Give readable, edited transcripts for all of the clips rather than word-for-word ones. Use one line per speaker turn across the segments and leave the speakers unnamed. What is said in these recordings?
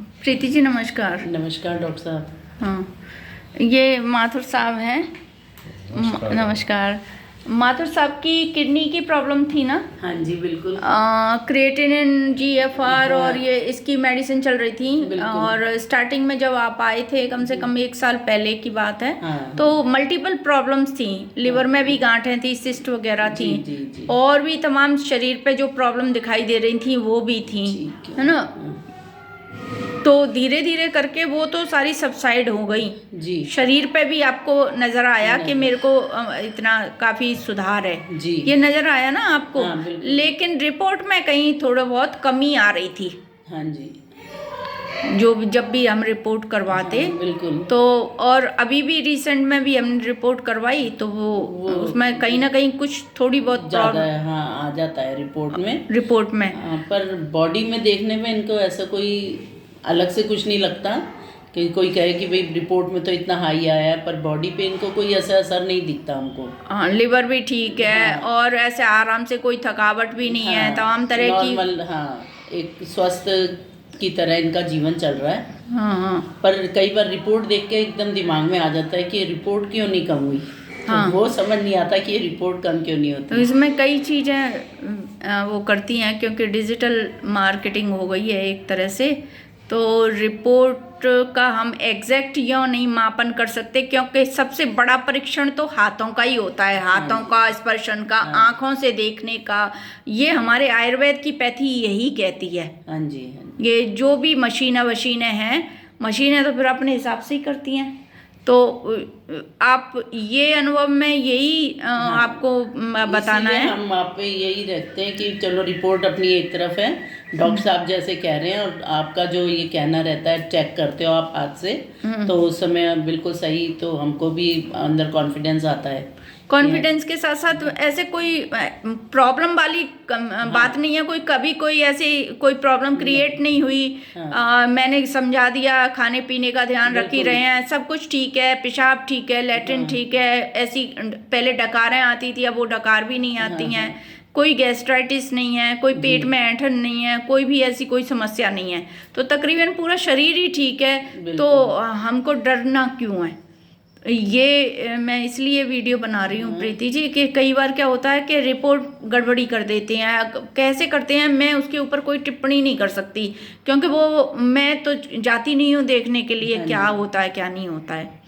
प्रीति जी नमस्कार।
नमस्कार डॉक्टर साहब।
हाँ, ये माथुर साहब हैं। नमस्कार। माथुर साहब की किडनी की प्रॉब्लम थी ना?
हाँ जी बिल्कुल।
क्रिएटिनिन GFR
हाँ,
और ये इसकी मेडिसिन चल रही थी। और स्टार्टिंग में जब आप आए थे कम से कम 1 साल पहले की बात है।
हाँ,
तो मल्टीपल प्रॉब्लम्स थी, लिवर में भी गांठें थी, सिस्ट वगैरह थी।
जी।
और भी तमाम शरीर पे जो प्रॉब्लम दिखाई दे रही थी वो भी थी, है ना? तो धीरे धीरे करके वो तो सारी सबसाइड हो गई
जी।
शरीर पे भी आपको नजर आया कि मेरे को इतना काफी सुधार है
जी।
ये नजर आया ना आपको?
हाँ,
लेकिन रिपोर्ट में कहीं थोड़ा बहुत कमी आ रही थी।
हाँ जी।
जो जब भी हम रिपोर्ट करवाते,
हाँ, बिल्कुल।
तो और अभी भी रिसेंट में भी हमने रिपोर्ट करवाई तो वो उसमें कहीं ना कहीं कुछ थोड़ी बहुत
ज़्यादा है। हाँ, आ जाता है रिपोर्ट में। पर बॉडी में देखने में इनको ऐसा कोई अलग से कुछ नहीं लगता कि कोई कहे कि भाई रिपोर्ट में तो इतना हाई आया है, पर बॉडी पे इनको कोई ऐसा असर नहीं दिखता हमको।
हाँ, लिवर भी ठीक है।
हाँ,
और ऐसे आराम से कोई थकावट भी नहीं है, तमाम तरह की
नॉर्मल। हाँ, एक स्वस्थ की तरह इनका जीवन चल रहा है।
हाँ।
पर कई बार रिपोर्ट देख के एकदम दिमाग में आ जाता है कि रिपोर्ट क्यों नहीं कम हुई।
हाँ।
तो वो समझ नहीं आता कि ये रिपोर्ट कम क्यों नहीं होती।
तो इसमें कई चीज़ें वो करती हैं क्योंकि डिजिटल मार्केटिंग हो गई है एक तरह से। तो रिपोर्ट का हम एग्जैक्ट या नहीं मापन कर सकते क्योंकि सबसे बड़ा परीक्षण तो हाथों का ही होता है, हाथों का स्पर्शन का, आँखों से देखने का। ये हमारे आयुर्वेद की पैथी यही कहती है।
हाँ जी।
ये जो भी मशीनें हैं, मशीनें तो फिर अपने हिसाब से ही करती हैं। तो आप ये अनुभव में यही आपको बताना है।
हम आप पे यही रखते हैं कि चलो रिपोर्ट अपनी एक तरफ है, डॉक्टर साहब जैसे कह रहे हैं और आपका जो ये कहना रहता है चेक करते हो आप हाथ से, तो उस समय बिल्कुल सही, तो हमको भी अंदर कॉन्फिडेंस आता है।
कॉन्फिडेंस के साथ साथ ऐसे कोई प्रॉब्लम वाली बात नहीं है। कभी कोई ऐसी कोई प्रॉब्लम क्रिएट नहीं हुई। मैंने समझा दिया, खाने पीने का ध्यान रख ही रहे हैं, सब कुछ ठीक है, पेशाब ठीक है, लैट्रिन ठीक है। ऐसी पहले डकारें आती थी, अब वो डकार भी नहीं आती हैं। कोई गैस्ट्राइटिस नहीं है, कोई पेट में ऐंठन नहीं है, कोई भी ऐसी कोई समस्या नहीं है। तो तकरीबन पूरा शरीर ही ठीक है, तो हमको डरना क्यों है? ये मैं इसलिए वीडियो बना रही हूँ प्रीति जी कि कई बार क्या होता है कि रिपोर्ट गड़बड़ी कर देते हैं। कैसे करते हैं मैं उसके ऊपर कोई टिप्पणी नहीं कर सकती क्योंकि वो मैं तो जाती नहीं हूँ देखने के लिए क्या होता है क्या नहीं होता है।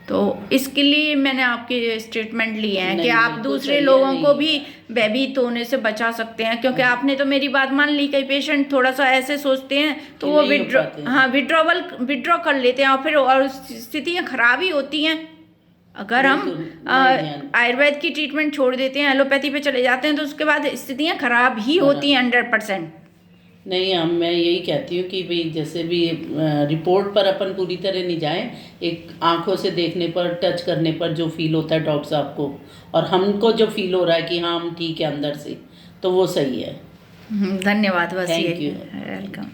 तो इसके लिए मैंने आपके स्टेटमेंट लिए हैं कि आप दूसरे लोगों को भी भयभीत होने से बचा सकते हैं। क्योंकि आपने तो मेरी बात मान ली, कई पेशेंट थोड़ा सा ऐसे सोचते हैं तो वो विड्रॉ कर लेते हैं और फिर और स्थितियाँ खराब ही होती हैं। अगर हम आयुर्वेद की ट्रीटमेंट छोड़ देते हैं, एलोपैथी पे चले जाते हैं, तो उसके बाद स्थितियाँ खराब ही होती हैं 100%।
नहीं, मैं यही कहती हूँ कि भाई जैसे भी रिपोर्ट पर अपन पूरी तरह नहीं जाएं, एक आंखों से देखने पर, टच करने पर जो फील होता है डॉक्टर साहब को और हमको जो फील हो रहा है कि हाँ हम ठीक है अंदर से, तो वो सही है।
धन्यवाद। बस
थैंक यू।
वेलकम।